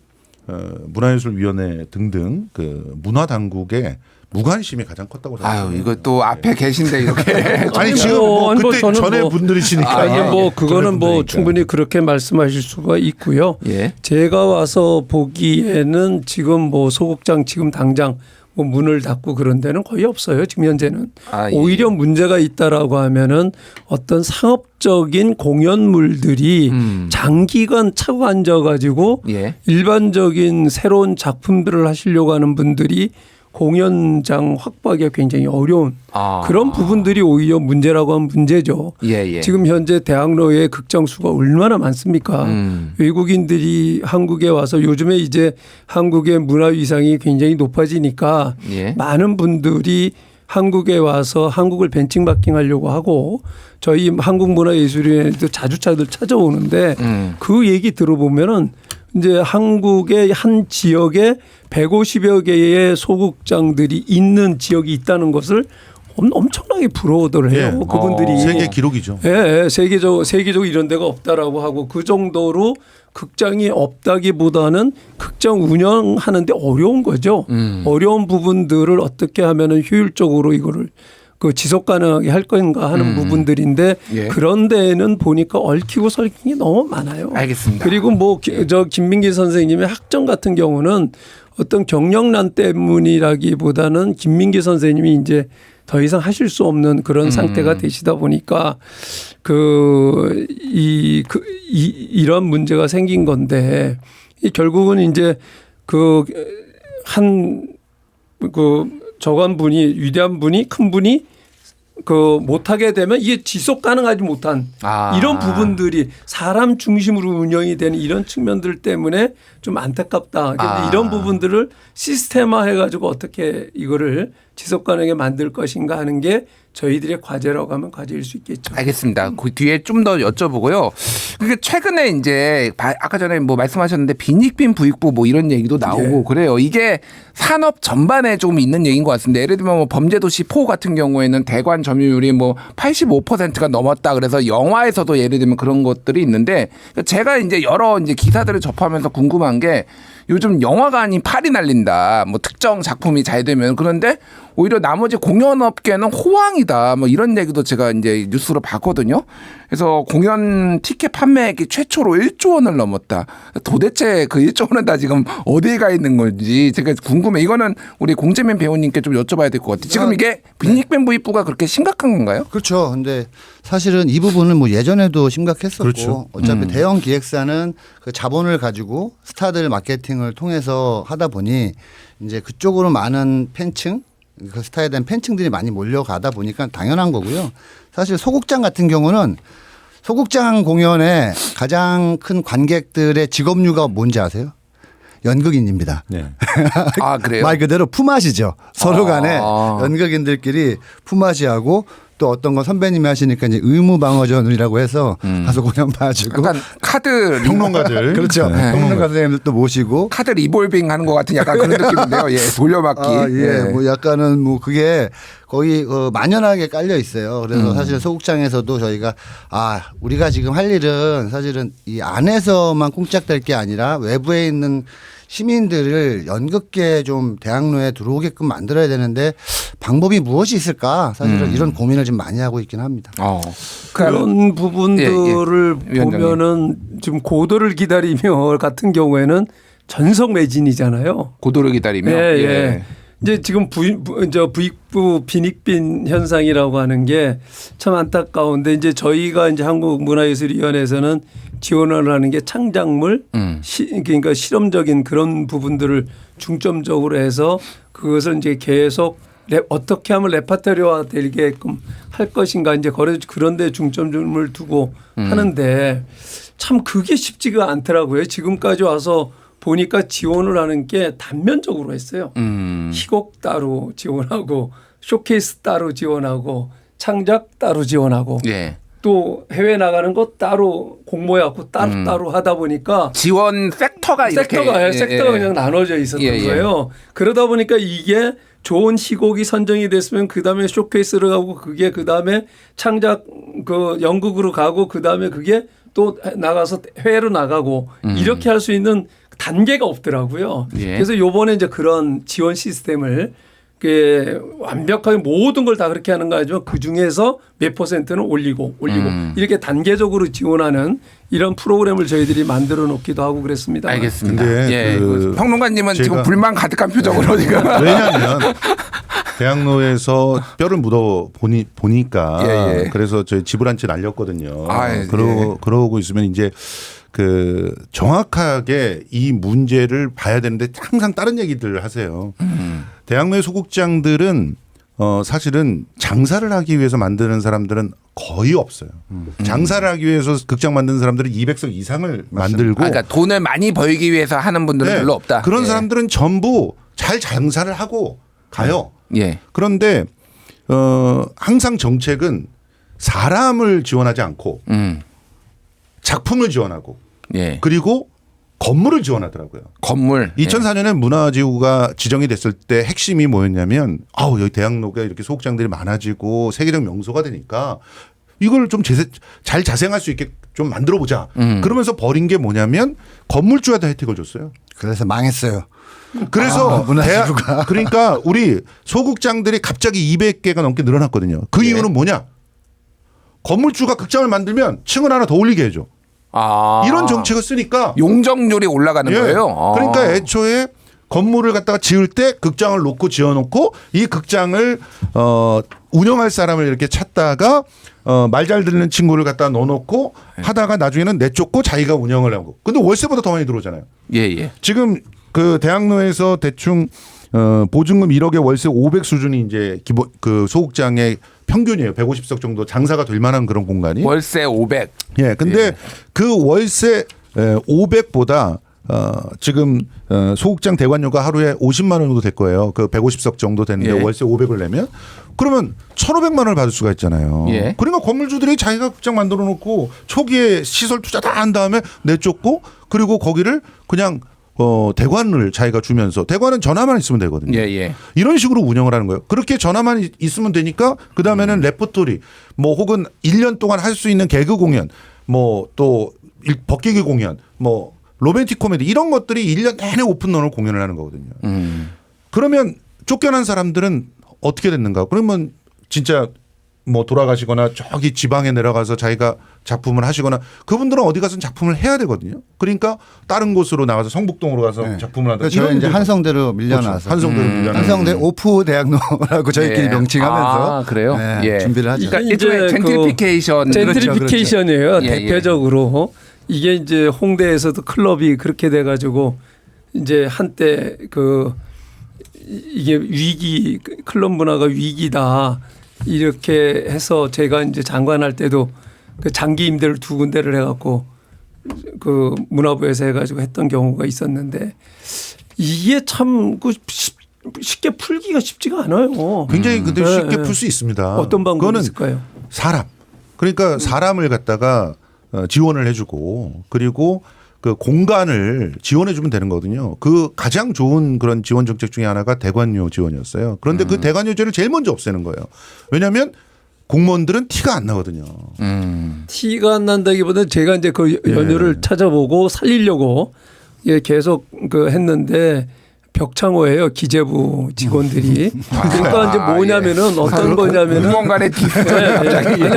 문화예술위원회 등등 그 문화 당국의 무관심이 가장 컸다고 생각합니다. 아유, 이거 또 앞에 계신데 이렇게 아니 지금 뭐 그때 전에 분들이시니까 그거는 뭐 충분히 그렇게 말씀하실 수가 있고요. 예. 제가 와서 보기에는 지금 뭐 소극장 지금 당장 뭐 문을 닫고 그런 데는 거의 없어요. 지금 현재는 예. 오히려 문제가 있다라고 하면은 어떤 상업적인 공연물들이 장기간 차고 앉아가지고 예. 일반적인 새로운 작품들을 하시려고 하는 분들이 공연장 확보하기가 굉장히 어려운 그런 부분들이 오히려 문제라고 하면 문제죠. 예. 지금 현재 대학로의 극장 수가 얼마나 많습니까? 외국인들이 한국에 와서 요즘에 이제 한국의 문화 위상이 굉장히 높아지니까 많은 분들이 한국에 와서 한국을 벤칭마킹하려고 하고 저희 한국문화예술위원회도 자주 찾아오는데 그 얘기 들어보면은 이제 한국의 한 지역에 150여 개의 소극장들이 있는 지역이 있다는 것을 엄청나게 부러워들 해요. 예. 그분들이. 세계 기록이죠. 예, 세계적으로 이런 데가 없다라고 하고 그 정도로 극장이 없다기보다는 극장 운영하는데 어려운 거죠. 어려운 부분들을 어떻게 하면은 효율적으로 이거를 그 지속 가능하게 할 건가 하는 부분들인데 그런 데는 보니까 얽히고 설킨 게 너무 많아요. 알겠습니다. 그리고 뭐 저 김민기 선생님의 학점 같은 경우는 어떤 경력난 때문이라기보다는 김민기 선생님이 이제 더 이상 하실 수 없는 그런 상태가 되시다 보니까 이런 문제가 생긴 건데 결국은 이제 저간 분이 위대한 분이 큰 분이 못하게 되면 이게 지속 가능하지 못한 이런 부분들이 사람 중심으로 운영이 되는 이런 측면들 때문에 좀 안타깝다. 그런데 이런 부분들을 시스템화 해가지고 어떻게 이거를 지속 가능하게 만들 것인가 하는 게 저희들의 과제라고 하면 과제일 수 있겠죠. 알겠습니다. 그 뒤에 좀 더 여쭤보고요. 그게 최근에 이제 아까 전에 뭐 말씀하셨는데 빈익빈 부익부 뭐 이런 얘기도 나오고 그래요. 이게 산업 전반에 좀 있는 얘기인 것 같습니다. 예를 들면 뭐 범죄도시 4 같은 경우에는 대관 점유율이 뭐 85%가 넘었다. 그래서 영화에서도 예를 들면 그런 것들이 있는데 제가 이제 여러 이제 기사들을 접하면서 궁금한 게 요즘 영화가 아닌 팔이 날린다. 뭐 특정 작품이 잘 되면 그런데 오히려 나머지 공연업계는 호황이다. 뭐 이런 얘기도 제가 이제 뉴스로 봤거든요. 그래서 공연 티켓 판매액이 최초로 1조 원을 넘었다. 도대체 그 1조 원은 다 지금 어디에 가 있는 건지 제가 궁금해. 이거는 우리 공재민 배우님께 좀 여쭤봐야 될 것 같아요. 지금 이게 빈익빈 부익부가 그렇게 심각한 건가요? 그렇죠. 근데 사실은 이 부분은 뭐 예전에도 심각했었고 그렇죠. 어차피 대형 기획사는 그 자본을 가지고 스타들 마케팅을 통해서 하다 보니 이제 그쪽으로 많은 팬층 그 스타에 대한 팬층들이 많이 몰려가다 보니까 당연한 거고요. 사실 소극장 같은 경우는 소극장 공연의 가장 큰 관객들의 직업류가 뭔지 아세요? 연극인입니다. 네. 아, 그래요? 말 그대로 품앗이죠. 서로 간에 연극인들끼리 품앗이하고 또 어떤 건 선배님이 하시니까 이제 의무방어전이라고 해서 가서 공연 봐주고. 약간 카드 평론가들. 그렇죠. 네. 평론가 선생님들 또 모시고. 카드 리볼빙 하는 것 같은 약간 그런 느낌인데요. 예, 돌려막기. 예. 뭐 약간은 뭐 그게 거의 만연하게 깔려 있어요. 그래서 사실 소극장에서도 저희가 우리가 지금 할 일은 사실은 이 안에서만 꽁짝될 게 아니라 외부에 있는 시민들을 연극계에 좀 대학로에 들어오게끔 만들어야 되는데 방법이 무엇이 있을까? 사실은 이런 고민을 좀 많이 하고 있긴 합니다. 그런 부분들을 보면은 지금 고도를 기다리며 같은 경우에는 전속 매진이잖아요. 고도를 기다리며. 예. 이제 지금 부익부 빈익빈 현상이라고 하는 게 참 안타까운데 이제 저희가 이제 한국문화예술위원회에서는 지원을 하는 게 창작물, 그러니까 실험적인 그런 부분들을 중점적으로 해서 그것을 이제 계속 어떻게 하면 레파토리화 되게끔 할 것인가 이제 그런 데 중점을 두고 하는데 참 그게 쉽지가 않더라고요. 지금까지 와서 보니까 지원을 하는 게 단면적으로 했어요. 희곡 따로 지원하고 쇼케이스 따로 지원하고 창작 따로 지원하고 예. 또 해외 나가는 거 따로 공모해갖고 따로 하다 보니까 지원 섹터가 섹터가 그냥 나눠져 있었던 거예요. 그러다 보니까 이게 좋은 희곡이 선정이 됐으면 그 다음에 쇼케이스를 가고 그게 그 다음에 창작 그 연극으로 가고 그 다음에 그게 또 나가서 해외로 나가고 이렇게 할 수 있는 단계가 없더라고요. 예. 그래서 요번에 이제 그런 지원 시스템을 완벽하게 모든 걸 다 그렇게 하는 거 아니지만 그 중에서 몇 퍼센트는 올리고 이렇게 단계적으로 지원하는 이런 프로그램을 저희들이 만들어 놓기도 하고 그랬습니다. 알겠습니다. 근데 예. 그 평론가님은 지금 불만 가득한 표정으로 지금. 왜냐하면 대학로에서 뼈를 묻어 보니까 그래서 저희 집을 한 채 날렸거든요. 그러고 있으면 이제 그 정확하게 이 문제를 봐야 되는데 항상 다른 얘기들을 하세요. 대학로의 소극장들은 사실은 장사를 하기 위해서 만드는 사람들은 거의 없어요. 장사를 하기 위해서 극장 만드는 사람들은 200석 이상을 만들고 그러니까 돈을 많이 벌기 위해서 하는 분들은 별로 없다. 그런 사람들은 전부 잘 장사를 하고 가요. 예. 그런데 항상 정책은 사람을 지원하지 않고 작품을 지원하고 그리고 건물을 지원하더라고요. 건물. 2004년에 문화지구가 지정이 됐을 때 핵심이 뭐였냐면 여기 대학로가 이렇게 소극장들이 많아지고 세계적 명소가 되니까 이걸 좀 잘 자생할 수 있게 좀 만들어 보자. 그러면서 벌인 게 뭐냐면 건물주한테 혜택을 줬어요. 그래서 망했어요. 그래서 문화지구가. 그러니까 우리 소극장들이 갑자기 200개가 넘게 늘어났거든요. 그 이유는 뭐냐? 건물주가 극장을 만들면 층을 하나 더 올리게 해줘. 이런 정책을 쓰니까 용적률이 올라가는 거예요. 그러니까 애초에 건물을 갖다가 지을 때 극장을 놓고 지어놓고 이 극장을 운영할 사람을 이렇게 찾다가 말 잘 듣는 친구를 갖다 넣어놓고 하다가 나중에는 내쫓고 자기가 운영을 하고. 근데 월세보다 더 많이 들어오잖아요. 예. 지금 그 대학로에서 대충 보증금 1억에 월세 500 수준이 이제 기본 그 소극장의 평균이에요. 150석 정도 장사가 될 만한 그런 공간이. 월세 500. 예. 근데 그 월세 500보다 지금 소극장 대관료가 하루에 50만 원 정도 될 거예요. 그 150석 정도 되는데 월세 500을 내면 그러면 1,500만 원을 받을 수가 있잖아요. 그러니까 건물주들이 자기가 극장 만들어 놓고 초기에 시설 투자 다 한 다음에 내쫓고 그리고 거기를 그냥 대관을 자기가 주면서 대관은 전화만 있으면 되거든요. 이런 식으로 운영을 하는 거예요. 그렇게 전화만 있으면 되니까 그다음에는 레퍼토리 뭐 혹은 1년 동안 할 수 있는 개그 공연 뭐 또 벗기기 공연 뭐 로맨틱 코미디 이런 것들이 1년 내내 오픈 런을 공연을 하는 거거든요. 그러면 쫓겨난 사람들은 어떻게 됐는가? 그러면 진짜 뭐 돌아가시거나 저기 지방에 내려가서 자기가 작품을 하시거나 그분들은 어디 가서 작품을 해야 되거든요. 그러니까 다른 곳으로 나가서 성북동으로 가서 작품을 하다. 저희 이제 한성대로 밀려나서 그렇죠. 한성대로 밀려나서 한성대 오프 대학로라고 저희끼리 명칭하면서 그래요? 준비를 하죠. 그러니까 일종의 젠트리피케이션이에요. 그렇죠. 대표적으로 이게 이제 홍대에서도 클럽이 그렇게 돼가지고 이제 한때 이게 위기 클럽 문화가 위기다. 이렇게 해서 제가 이제 장관할 때도 그 장기 임대를 2군데를 해갖고 그 문화부에서 해가지고 했던 경우가 있었는데 이게 참 쉽게 풀기가 쉽지가 않아요. 굉장히 근데 쉽게 풀 수 있습니다. 어떤 방법이 있을까요? 사람. 그러니까 사람을 갖다가 지원을 해주고 그리고 그 공간을 지원해 주면 되는 거거든요. 그 가장 좋은 그런 지원 정책 중에 하나가 대관료 지원이었어요. 그런데 그 대관료제를 제일 먼저 없애는 거예요. 왜냐하면 공무원들은 티가 안 나거든요. 티가 안 난다기보다는 제가 이제 그 연유를 찾아보고 살리려고 계속 했는데 벽창호예요. 기재부 직원들이. 그러니까 이제 뭐냐면은 어떤 거냐면은 공무원간의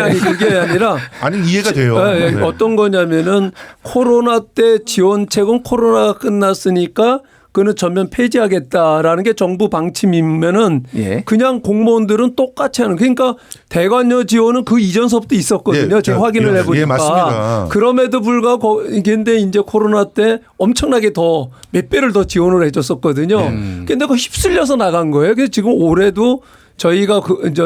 아니 그게 아니라 아니 이해가 돼요. 어떤 거냐면은 코로나 때 지원책은 코로나가 끝났으니까 그거는 전면 폐지하겠다라는 게 정부 방침이면은 그냥 공무원들은 똑같이 하는 그러니까 대관료 지원은 그 이전서부터 있었거든요. 제가 확인을 해보니까. 맞습니다. 그럼에도 불구하고 근데 이제 코로나 때 엄청나게 몇 배를 더 지원을 해줬었거든요. 근데 그거 휩쓸려서 나간 거예요. 그래서 지금 올해도 저희가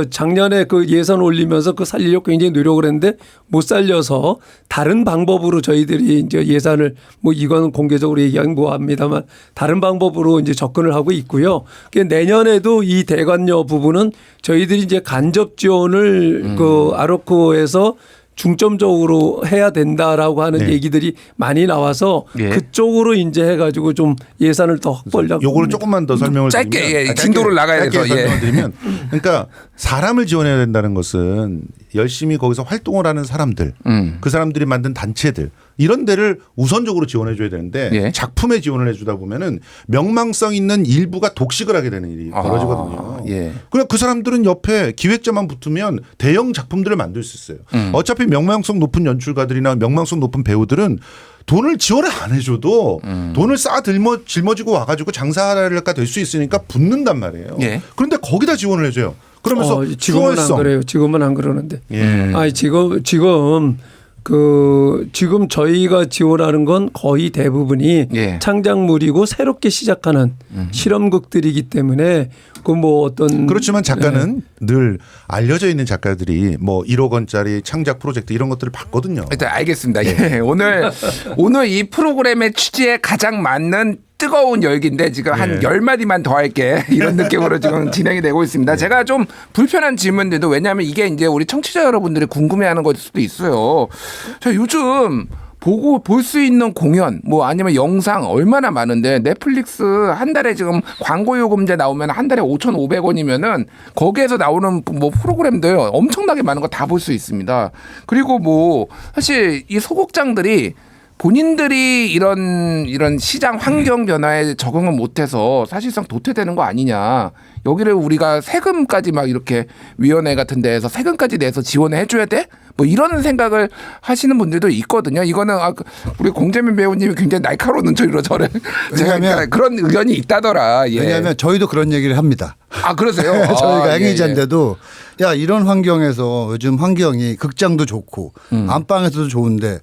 작년에 그 예산 올리면서 그 살리려고 굉장히 노력을 했는데 못 살려서 다른 방법으로 저희들이 이제 예산을 뭐 이거는 공개적으로 얘기하긴 뭐합니다만 다른 방법으로 이제 접근을 하고 있고요. 내년에도 이 대관료 부분은 저희들이 이제 간접 지원을 그 아로코에서 중점적으로 해야 된다라고 하는 얘기들이 많이 나와서 그쪽으로 이제 해가지고 좀 예산을 더 확보하려고. 요거를 조금만 더 설명을 짧게 진도를 나가야 돼서 설명드리면 그러니까 사람을 지원해야 된다는 것은 열심히 거기서 활동을 하는 사람들, 그 사람들이 만든 단체들 이런 데를 우선적으로 지원해 줘야 되는데 작품에 지원을 해주다 보면은 명망성 있는 일부가 독식을 하게 되는 일이 벌어지거든요. 그냥 그 사람들은 옆에 기획자만 붙으면 대형 작품들을 만들 수 있어요. 어차피 명망성 높은 연출가들이나 명망성 높은 배우들은 돈을 지원을 안 해줘도 돈을 짊어지고 와가지고 장사가 될 수 있으니까 붙는단 말이에요. 그런데 거기다 지원을 해줘요. 그러면서 지금은 안 그래요. 지금은 안 그러는데. 아니 지금 저희가 지원하는 건 거의 대부분이 창작물이고 새롭게 시작하는 실험극들이기 때문에 그 뭐 어떤 그렇지만 작가는 늘 알려져 있는 작가들이 뭐 1억 원짜리 창작 프로젝트 이런 것들을 받거든요. 일단 알겠습니다. 오늘 이 프로그램의 취지에 가장 맞는 뜨거운 열기인데 지금 한 10마디만 더 할게 이런 느낌으로 지금 진행이 되고 있습니다. 제가 좀 불편한 질문들도 왜냐하면 이게 이제 우리 청취자 여러분들이 궁금해하는 걸 수도 있어요. 자, 요즘 볼 수 있는 공연 뭐 아니면 영상 얼마나 많은데 넷플릭스 한 달에 지금 광고 요금제 나오면 한 달에 5,500원이면은 거기에서 나오는 뭐 프로그램들 엄청나게 많은 거 다 볼 수 있습니다. 그리고 뭐 사실 이 소극장들이 본인들이 이런 시장 환경 변화에 적응을 못해서 사실상 도태되는 거 아니냐. 여기를 우리가 세금까지 막 이렇게 위원회 같은 데에서 세금까지 내서 지원을 해줘야 돼? 뭐 이런 생각을 하시는 분들도 있거든요. 이거는 우리 공재민 배우님이 굉장히 날카로운 눈초리로 저를 제가 그런 의견이 있다더라. 왜냐하면 저희도 그런 얘기를 합니다. 아 그러세요? 저희가 행위자인데도 야 이런 환경에서 요즘 환경이 극장도 좋고 안방에서도 좋은데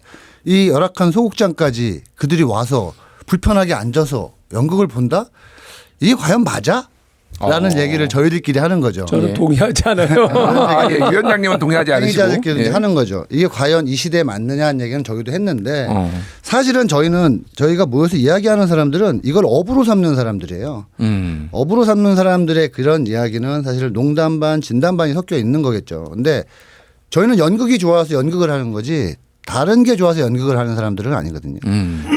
이 열악한 소극장까지 그들이 와서 불편하게 앉아서 연극을 본다? 이게 과연 맞아? 라는 얘기를 저희들끼리 하는 거죠. 저는 동의하지 않아요. 위원장님은 동의하지 않으시고. 행위자들끼리 하는 거죠. 이게 과연 이 시대에 맞느냐 하는 얘기는 저희도 했는데 사실은 저희가 모여서 이야기하는 사람들은 이걸 업으로 삼는 사람들이에요. 업으로 삼는 사람들의 그런 이야기는 사실 농담 반 진담 반이 섞여 있는 거겠죠. 근데 저희는 연극이 좋아서 연극을 하는 거지 다른 게 좋아서 연극을 하는 사람들은 아니거든요.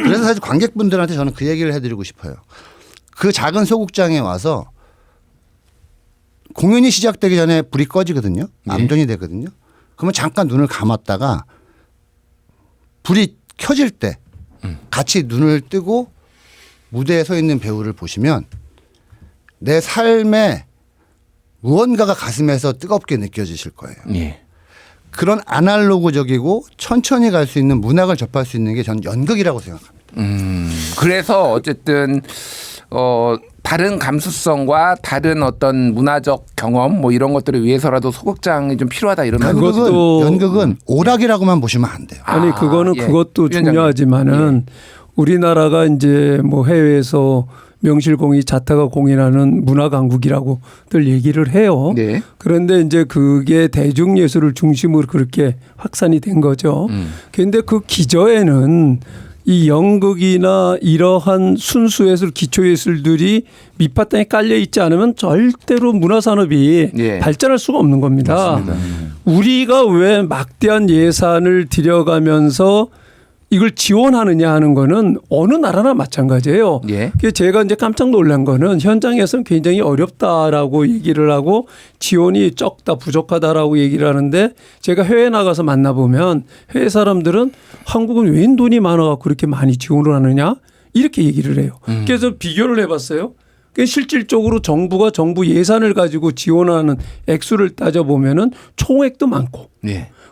그래서 사실 관객분들한테 저는 그 얘기를 해드리고 싶어요. 그 작은 소극장에 와서 공연이 시작되기 전에 불이 꺼지거든요. 암전이 되거든요. 그러면 잠깐 눈을 감았다가 불이 켜질 때 같이 눈을 뜨고 무대에 서 있는 배우를 보시면 내 삶에 무언가가 가슴에서 뜨겁게 느껴지실 거예요. 그런 아날로그적이고 천천히 갈 수 있는 문학을 접할 수 있는 게 저는 연극이라고 생각합니다. 그래서 어쨌든 다른 감수성과 다른 어떤 문화적 경험 뭐 이런 것들을 위해서라도 소극장이 좀 필요하다 이런 연극은 오락이라고만 보시면 안 돼요. 아니 그거는 그것도 중요하지만은 우리나라가 이제 뭐 해외에서 명실공히 자타가 공인하는 문화강국이라고들 얘기를 해요. 그런데 이제 그게 대중예술을 중심으로 그렇게 확산이 된 거죠. 그런데 그 기저에는 이 연극이나 이러한 순수예술, 기초예술들이 밑바탕에 깔려 있지 않으면 절대로 문화산업이 발전할 수가 없는 겁니다. 맞습니다. 우리가 왜 막대한 예산을 들여가면서 이걸 지원하느냐 하는 거는 어느 나라나 마찬가지예요. 그래서 제가 이제 깜짝 놀란 거는 현장에서는 굉장히 어렵다라고 얘기를 하고 지원이 적다 부족하다라고 얘기를 하는데 제가 해외 나가서 만나보면 해외 사람들은 한국은 왜 돈이 많아갖고 그렇게 많이 지원을 하느냐 이렇게 얘기를 해요. 그래서 비교를 해봤어요. 실질적으로 정부가 정부 예산을 가지고 지원하는 액수를 따져보면은 총액도 많고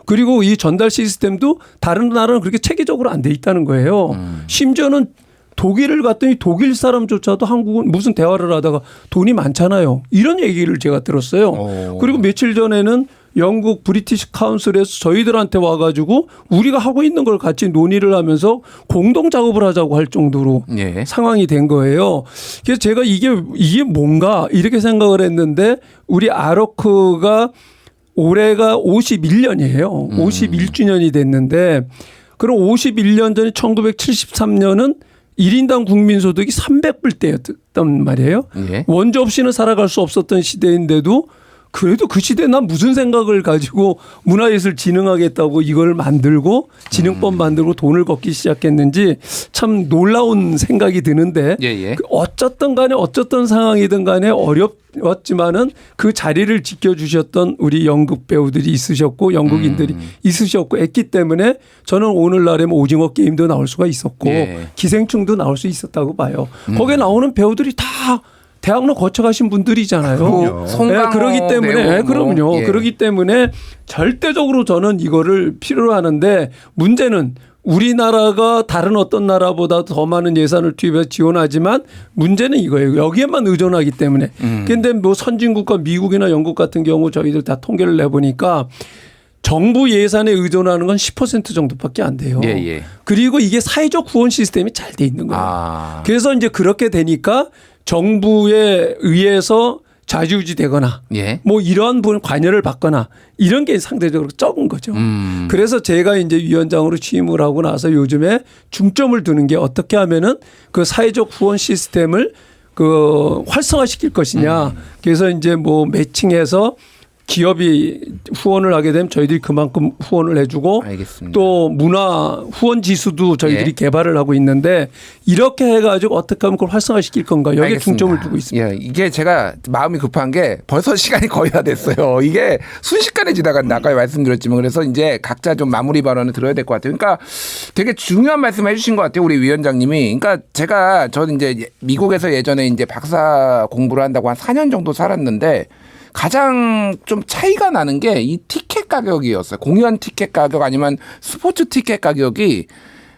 그리고 이 전달 시스템도 다른 나라는 그렇게 체계적으로 안 돼 있다는 거예요. 심지어는 독일을 갔더니 독일 사람조차도 한국은 무슨 대화를 하다가 돈이 많잖아요. 이런 얘기를 제가 들었어요. 그리고 며칠 전에는 영국 브리티시 카운슬에서 저희들한테 와가지고 우리가 하고 있는 걸 같이 논의를 하면서 공동 작업을 하자고 할 정도로 예. 상황이 된 거예요. 그래서 제가 이게 뭔가 이렇게 생각을 했는데 우리 아로크가 올해가 51년이에요. 51주년이 됐는데 그럼 51년 전에 1973년은 1인당 국민소득이 300불대였단 말이에요. 예. 원조 없이는 살아갈 수 없었던 시대인데도 그래도 그 시대에 난 무슨 생각을 가지고 문화예술 진흥하겠다고 이걸 만들고 진흥법 만들고 돈을 걷기 시작했는지 참 놀라운 생각이 드는데 예. 어쨌든 간에 어쨌든 상황이든 간에 어렵지만은 그 자리를 지켜주셨던 우리 연극 배우들이 있으셨고 연극인들이 있으셨고 했기 때문에 저는 오늘날에 뭐 오징어 게임도 나올 수가 있었고 예. 기생충도 나올 수 있었다고 봐요. 거기에 나오는 배우들이 다 대학로 거쳐가신 분들이잖아요. 그러기 때문에 그럼요. 예. 그러기 때문에 절대적으로 저는 이거를 필요로 하는데 문제는 우리나라가 다른 어떤 나라보다 더 많은 예산을 투입해서 지원하지만 문제는 이거예요. 여기에만 의존하기 때문에. 그런데 뭐 선진국과 미국이나 영국 같은 경우 저희들 다 통계를 내보니까 정부 예산에 의존하는 건 10% 정도밖에 안 돼요. 예. 그리고 이게 사회적 후원 시스템이 잘 돼 있는 거예요. 그래서 이제 그렇게 되니까 정부에 의해서 좌지우지되거나 예. 뭐 이러한 부분 관여를 받거나 이런 게 상대적으로 적은 거죠. 그래서 제가 이제 위원장으로 취임을 하고 나서 요즘에 중점을 두는 게 어떻게 하면은 그 사회적 후원 시스템을 그 활성화시킬 것이냐. 그래서 이제 뭐 매칭해서 기업이 후원을 하게 되면 저희들이 그만큼 후원을 해주고 알겠습니다. 또 문화 후원 지수도 저희들이 예. 개발을 하고 있는데 이렇게 해가지고 어떻게 하면 그걸 활성화시킬 건가 여기에 알겠습니다. 중점을 두고 있습니다. 예, 이게 제가 마음이 급한 게 벌써 시간이 거의 다 됐어요. 이게 순식간에 지나간다. 아까 말씀드렸지만 그래서 이제 각자 좀 마무리 발언을 들어야 될 것 같아요. 그러니까 되게 중요한 말씀을 해주신 것 같아요. 우리 위원장님이. 그러니까 저는 이제 미국에서 예전에 이제 박사 공부를 한다고 한 4년 정도 살았는데 가장 좀 차이가 나는 게 이 티켓 가격이었어요. 공연 티켓 가격 아니면 스포츠 티켓 가격이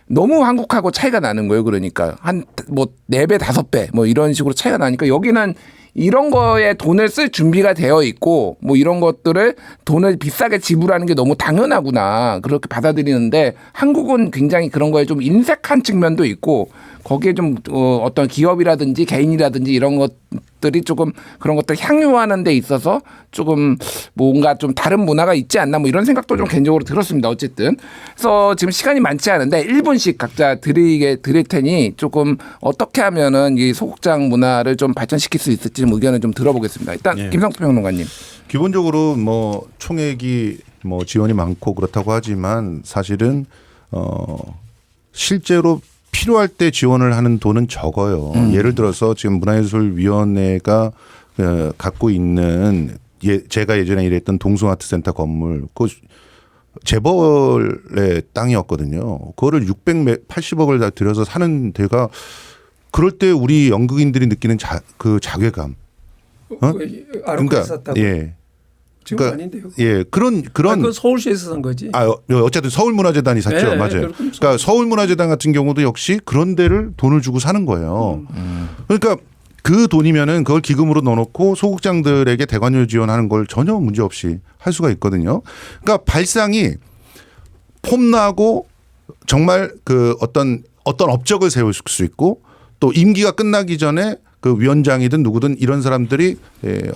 너무 한국하고 차이가 나는 거예요. 그러니까 한 뭐 4배, 5배 뭐 이런 식으로 차이가 나니까 여기는 이런 거에 돈을 쓸 준비가 되어 있고 뭐 이런 것들을 돈을 비싸게 지불하는 게 너무 당연하구나 그렇게 받아들이는데 한국은 굉장히 그런 거에 좀 인색한 측면도 있고 거기에 좀 어떤 기업이라든지 개인이라든지 이런 것들이 조금 그런 것들 향유하는 데 있어서 조금 뭔가 좀 다른 문화가 있지 않나 뭐 이런 생각도 좀 개인적으로 들었습니다. 어쨌든 그래서 지금 시간이 많지 않은데 1분씩 각자 드릴 테니 조금 어떻게 하면은 이 소극장 문화를 좀 발전시킬 수 있을지 좀 의견을 좀 들어보겠습니다. 일단 예. 김상수 평론가님. 기본적으로 뭐 총액이 뭐 지원이 많고 그렇다고 하지만 사실은 실제로 필요할 때 지원을 하는 돈은 적어요. 예를 들어서 지금 문화예술위원회가 갖고 있는 제가 예전에 일했던 동숭아트센터 건물 그 재벌의 땅이었거든요. 그거를 680억을 다 들여서 사는 데가 그럴 때 우리 연극인들이 느끼는 그 자괴감. 아로크에 샀다고. 예. 지금 그러니까, 아닌데요. 예, 그런 그건 서울시에서 산 거지. 어쨌든 서울문화재단이 샀죠, 네, 맞아요. 그러니까 서울문화재단 같은 경우도 역시 그런 데를 돈을 주고 사는 거예요. 그러니까 그 돈이면은 그걸 기금으로 넣어놓고 소극장들에게 대관료 지원하는 걸 전혀 문제 없이 할 수가 있거든요. 그러니까 발상이 폼나고 정말 그 어떤 업적을 세울 수 있고 또 임기가 끝나기 전에 그 위원장이든 누구든 이런 사람들이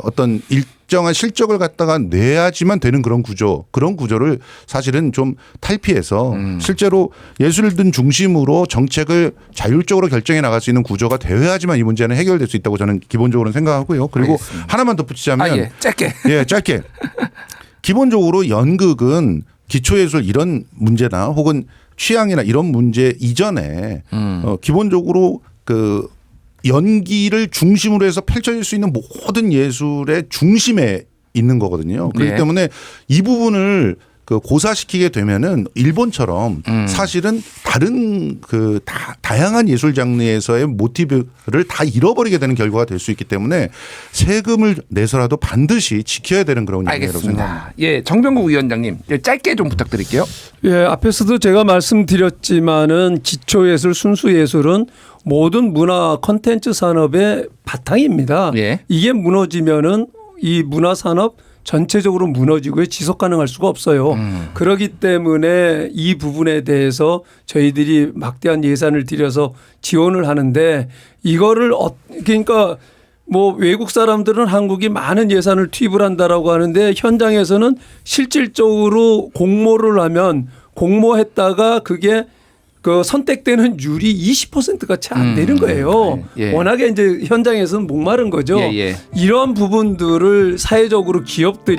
어떤 일정한 실적을 갖다가 내야지만 되는 그런 구조를 사실은 좀 탈피해서 실제로 예술든 중심으로 정책을 자율적으로 결정해 나갈 수 있는 구조가 되어야지만 이 문제는 해결될 수 있다고 저는 기본적으로는 생각하고요. 그리고 알겠습니다. 하나만 덧붙이자면 짧게. 예, 짧게. 기본적으로 연극은 기초예술 이런 문제나 혹은 취향이나 이런 문제 이전에 기본적으로 그 연기를 중심으로 해서 펼쳐질 수 있는 모든 예술의 중심에 있는 거거든요. 그렇기 네. 때문에 이 부분을 그 고사시키게 되면은 일본처럼 사실은 다른 그 다양한 예술 장르에서의 모티브를 다 잃어버리게 되는 결과가 될 수 있기 때문에 세금을 내서라도 반드시 지켜야 되는 그런 영역이라고 생각합니다. 알겠습니다. 예, 정병국 위원장님 짧게 좀 부탁드릴게요. 예, 앞에서도 제가 말씀드렸지만은 기초예술, 순수예술은 모든 문화 콘텐츠 산업의 바탕입니다. 예. 이게 무너지면은 이 문화 산업 전체적으로 무너지고요. 지속 가능할 수가 없어요. 그렇기 때문에 이 부분에 대해서 저희들이 막대한 예산을 들여서 지원을 하는데 이거를 그러니까 뭐 외국 사람들은 한국이 많은 예산을 투입을 한다라고 하는데 현장에서는 실질적으로 공모를 하면 공모했다가 그게 그 선택되는 율이 20%가 채 안 되는 거예요. 예. 워낙에 이제 현장에서는 목마른 거죠. 예. 이런 부분들을 사회적으로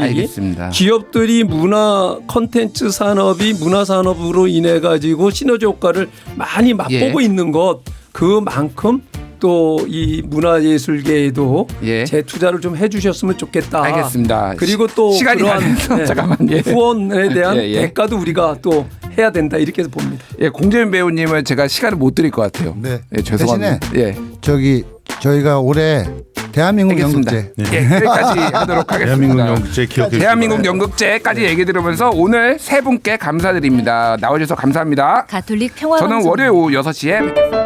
알겠습니다. 기업들이 문화 콘텐츠 산업이 문화 산업으로 인해 가지고 시너지 효과를 많이 맛보고 있는 것 그만큼 또 이 문화예술계에도 재투자를 좀 해주셨으면 좋겠다. 알겠습니다. 그리고 또 시간이 다 그러한 됐어. 잠깐만. 후원에 대한 대가도 우리가 또 해야 된다 이렇게 해서 봅니다. 공재민 배우님은 제가 시간을 못 드릴 것 같아요. 네. 죄송합니다. 대신에 저희가 올해 대한민국 연극제 여기까지 하도록 하겠습니다. 대한민국 연극제 기억해 대한민국 연극제까지 얘기 들으면서 오늘 세 분께 감사드립니다. 나와주셔서 감사합니다. 가톨릭 평화방송 저는 월요일 오후 6시에 뵙겠습니다.